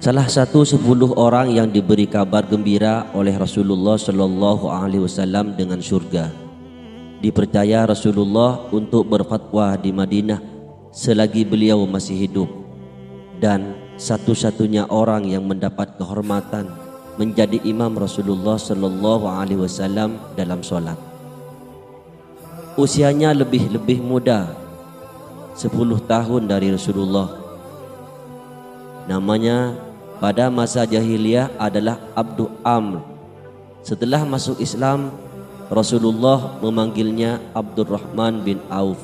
Salah satu 10 orang yang diberi kabar gembira oleh Rasulullah Shallallahu Alaihi Wasallam dengan surga. Dipercaya Rasulullah untuk berfatwa di Madinah selagi beliau masih hidup, dan satu-satunya orang yang mendapat kehormatan menjadi imam Rasulullah Shallallahu Alaihi Wasallam dalam sholat. Usianya lebih muda, 10 tahun dari Rasulullah. Namanya pada masa jahiliyah adalah Abdu Amr. Setelah masuk Islam, Rasulullah memanggilnya Abdurrahman bin Auf.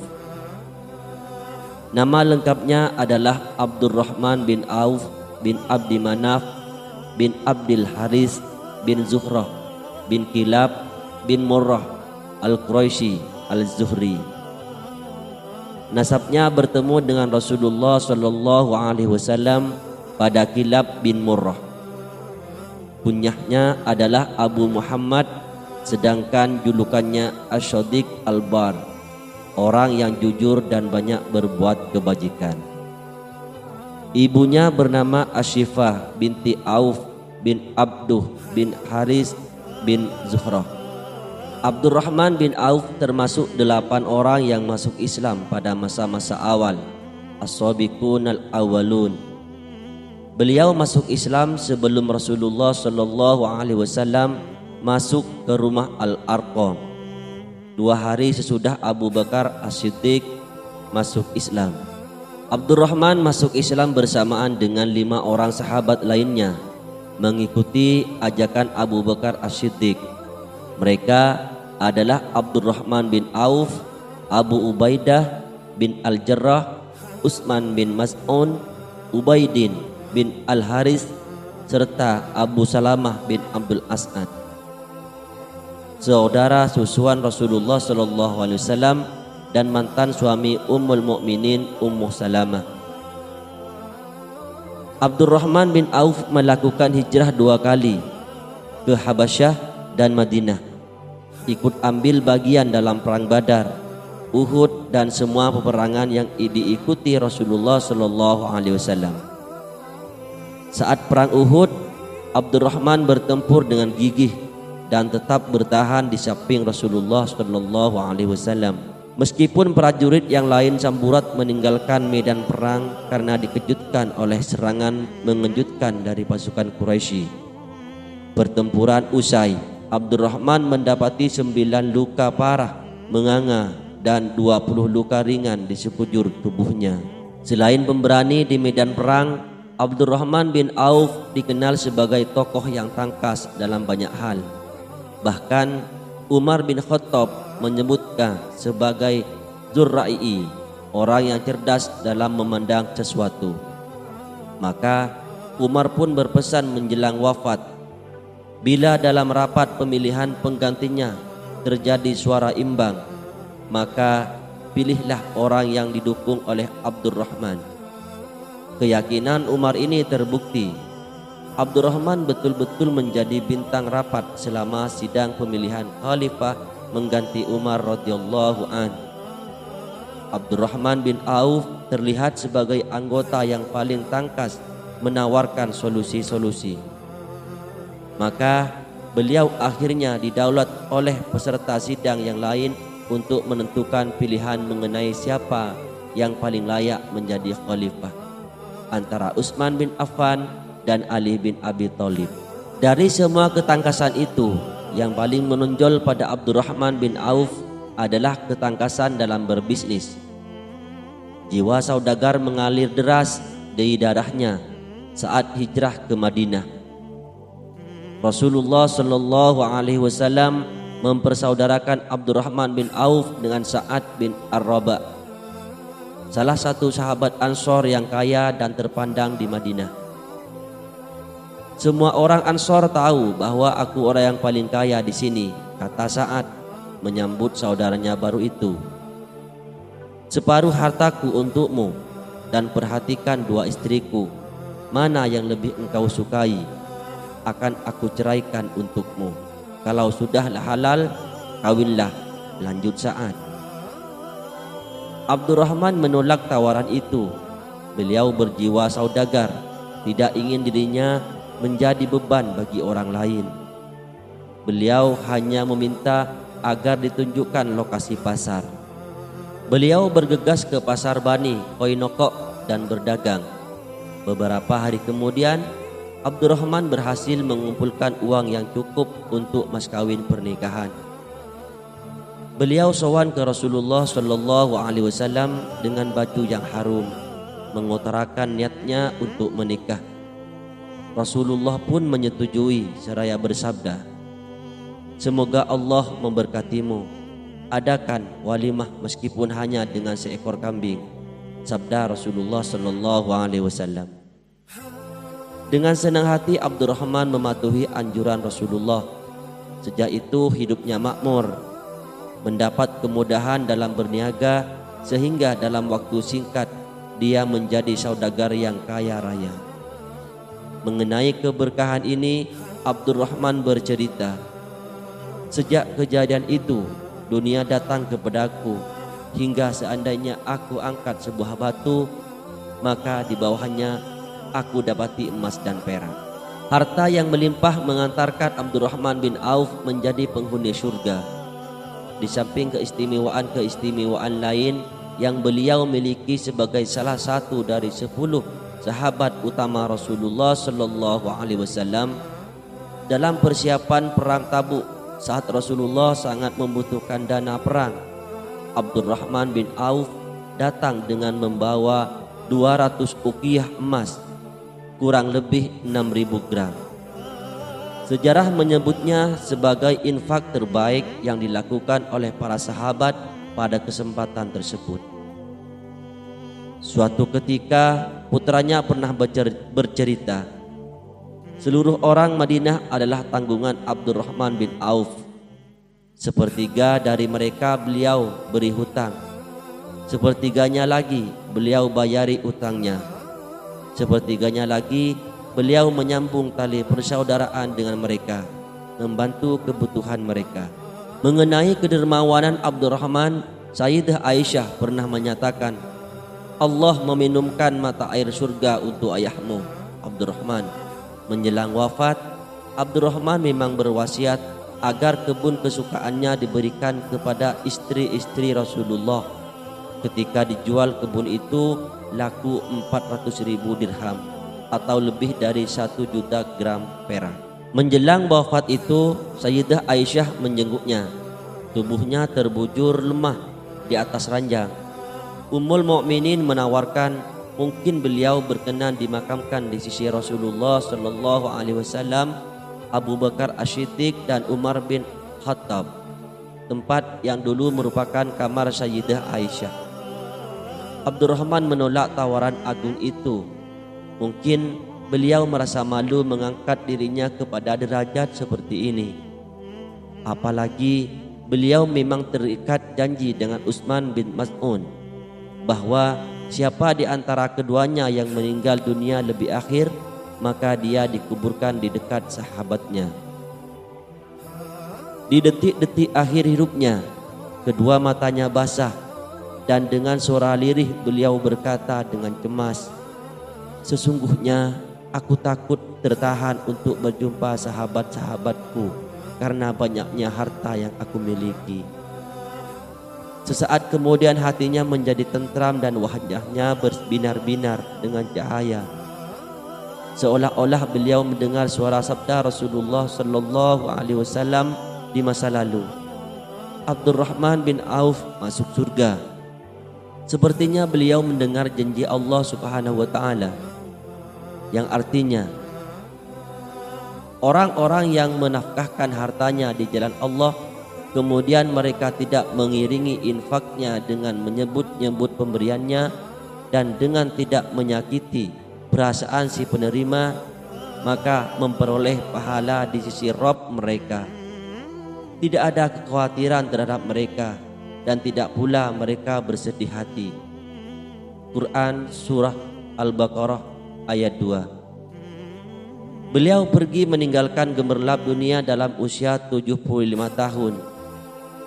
Nama lengkapnya adalah Abdurrahman bin Auf bin Abdi Manaf bin Abdil Haris bin Zuhrah bin Kilab bin Murrah Al-Quraisy Al-Zuhri. Nasabnya bertemu dengan Rasulullah Shallallahu Alaihi Wasallam pada Kilab bin Murrah. Kunyahnya adalah Abu Muhammad, sedangkan julukannya Asy-Syadiq Al-Bar, orang yang jujur dan banyak berbuat kebajikan. Ibunya bernama Asyifah binti Auf bin Abduh bin Haris bin Zuhrah. Abdurrahman bin Auf termasuk 8 orang yang masuk Islam pada masa-masa awal, As-Sabiqun Al-Awwalun. Beliau masuk Islam sebelum Rasulullah Shallallahu Alaihi Wasallam masuk ke rumah Al-Arqam, 2 hari sesudah Abu Bakar As-Siddiq masuk Islam. Abdurrahman masuk Islam bersamaan dengan 5 orang sahabat lainnya, mengikuti ajakan Abu Bakar As-Siddiq. Mereka adalah Abdurrahman bin Auf, Abu Ubaidah bin Al-Jarrah, Utsman bin Mas'un, Ubaidin bin Al-Haris, serta Abu Salamah bin Abdul As'ad, saudara susuan Rasulullah Shallallahu Alaihi Wasallam dan mantan suami Ummul Mukminin Ummu Salamah. Abdurrahman bin Auf melakukan hijrah 2 kali ke Habasyah dan Madinah, ikut ambil bagian dalam perang Badar, Uhud dan semua peperangan yang diikuti Rasulullah Shallallahu Alaihi Wasallam. Saat perang Uhud, Abdurrahman bertempur dengan gigih dan tetap bertahan di samping Rasulullah Shallallahu Alaihi Wasallam. Meskipun prajurit yang lain samburat meninggalkan medan perang karena dikejutkan oleh serangan mengejutkan dari pasukan Quraisy. Pertempuran usai, Abdurrahman mendapati 9 luka parah, menganga, dan 20 luka ringan di sekujur tubuhnya. Selain pemberani di medan perang, Abdurrahman bin Auf dikenal sebagai tokoh yang tangkas dalam banyak hal. Bahkan Umar bin Khattab menyebutnya sebagai Dzurra'i, orang yang cerdas dalam memandang sesuatu. Maka Umar pun berpesan menjelang wafat, bila dalam rapat pemilihan penggantinya terjadi suara imbang, maka pilihlah orang yang didukung oleh Abdurrahman. Keyakinan Umar ini terbukti. Abdurrahman betul-betul menjadi bintang rapat selama sidang pemilihan khalifah mengganti Umar radhiyallahu an. Abdurrahman bin Auf terlihat sebagai anggota yang paling tangkas menawarkan solusi-solusi. Maka beliau akhirnya didaulat oleh peserta sidang yang lain untuk menentukan pilihan mengenai siapa yang paling layak menjadi khalifah, antara Utsman bin Affan dan Ali bin Abi Thalib. Dari semua ketangkasan itu, yang paling menonjol pada Abdurrahman bin Auf adalah ketangkasan dalam berbisnis. Jiwa saudagar mengalir deras dari darahnya saat hijrah ke Madinah. Rasulullah Shallallahu Alaihi Wasallam mempersaudarakan Abdurrahman bin Auf dengan Sa'ad bin Ar-Raba, salah satu sahabat Ansor yang kaya dan terpandang di Madinah. Semua orang Ansor tahu bahwa aku orang yang paling kaya di sini, kata Sa'ad menyambut saudaranya baru itu. Separuh hartaku untukmu, dan perhatikan 2 istriku. Mana yang lebih engkau sukai, akan aku ceraikan untukmu. Kalau sudahlah halal, kawinlah, lanjut Sa'ad. Abdurrahman menolak tawaran itu. Beliau berjiwa saudagar, tidak ingin dirinya menjadi beban bagi orang lain. Beliau hanya meminta agar ditunjukkan lokasi pasar. Beliau bergegas ke pasar Bani Koinokok dan berdagang. Beberapa hari kemudian, Abdurrahman berhasil mengumpulkan uang yang cukup untuk mas kawin pernikahan. Beliau sowan ke Rasulullah Shallallahu Alaihi Wasallam dengan baju yang harum, mengutarakan niatnya untuk menikah. Rasulullah pun menyetujui seraya bersabda, "Semoga Allah memberkatimu. Adakan walimah meskipun hanya dengan seekor kambing," sabda Rasulullah Shallallahu Alaihi Wasallam. Dengan senang hati Abdurrahman mematuhi anjuran Rasulullah. Sejak itu hidupnya makmur, mendapat kemudahan dalam berniaga, sehingga dalam waktu singkat dia menjadi saudagar yang kaya raya. Mengenai keberkahan ini, Abdurrahman bercerita, "Sejak kejadian itu, dunia datang kepadaku, hingga seandainya aku angkat sebuah batu, maka di bawahnya aku dapati emas dan perak." Harta yang melimpah mengantarkan Abdurrahman bin Auf menjadi penghuni surga. Di samping keistimewaan lain yang beliau miliki sebagai salah satu dari 10 sahabat utama Rasulullah Sallallahu Alaihi Wasallam, dalam persiapan perang Tabuk saat Rasulullah sangat membutuhkan dana perang, Abdurrahman bin Auf datang dengan membawa 200 uqiyah emas, kurang lebih 6.000 gram. Sejarah menyebutnya sebagai infak terbaik yang dilakukan oleh para sahabat pada kesempatan tersebut. Suatu ketika putranya pernah bercerita, seluruh orang Madinah adalah tanggungan Abdurrahman bin Auf. Sepertiga dari mereka beliau beri hutang, sepertiganya lagi beliau bayari utangnya, sepertiganya lagi beliau menyambung tali persaudaraan dengan mereka, membantu kebutuhan mereka. Mengenai kedermawanan Abdurrahman, Sayyidah Aisyah pernah menyatakan, "Allah meminumkan mata air surga untuk ayahmu, Abdurrahman." Menjelang wafat, Abdurrahman memang berwasiat agar kebun kesukaannya diberikan kepada istri-istri Rasulullah. Ketika dijual kebun itu laku 400.000 dirham atau lebih dari 1 juta gram perak. Menjelang wafat itu, Sayyidah Aisyah menjenguknya. Tubuhnya terbujur lemah di atas ranjang. Ummul Mukminin menawarkan mungkin beliau berkenan dimakamkan di sisi Rasulullah Sallallahu Alaihi Wasallam, Abu Bakar As-Siddiq dan Umar bin Khattab, tempat yang dulu merupakan kamar Sayyidah Aisyah. Abdurrahman menolak tawaran agung itu. Mungkin beliau merasa malu mengangkat dirinya kepada derajat seperti ini. Apalagi beliau memang terikat janji dengan Utsman bin Mas'un bahwa siapa di antara keduanya yang meninggal dunia lebih akhir, maka dia dikuburkan di dekat sahabatnya. Di detik-detik akhir hidupnya, kedua matanya basah dan dengan suara lirih beliau berkata dengan cemas, "Sesungguhnya aku takut tertahan untuk berjumpa sahabat-sahabatku karena banyaknya harta yang aku miliki." Sesaat kemudian hatinya menjadi tentram dan wajahnya berbinar-binar dengan cahaya, seolah-olah beliau mendengar suara sabda Rasulullah Sallallahu Alaihi Wasallam di masa lalu, "Abdurrahman bin Auf masuk surga." Sepertinya beliau mendengar janji Allah Subhanahu wa Ta'ala, yang artinya orang-orang yang menafkahkan hartanya di jalan Allah, kemudian mereka tidak mengiringi infaknya dengan menyebut-nyebut pemberiannya dan dengan tidak menyakiti perasaan si penerima, maka memperoleh pahala di sisi Rabb mereka. Tidak ada kekhawatiran terhadap mereka dan tidak pula mereka bersedih hati. Quran Surah Al-Baqarah ayat 2. Beliau pergi meninggalkan gemerlap dunia dalam usia 75 tahun.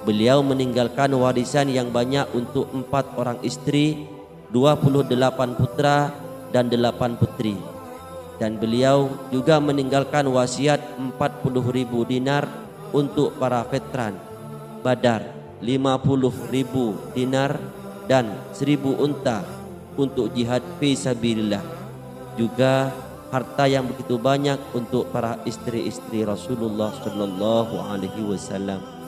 Beliau meninggalkan warisan yang banyak untuk 4 orang istri, 28 putra dan 8 putri. Dan beliau juga meninggalkan wasiat 40.000 dinar untuk para veteran Badar, 50.000 dinar dan 1.000 unta untuk jihad fisabilillah. Juga harta yang begitu banyak untuk para istri-istri Rasulullah sallallahu alaihi wasallam.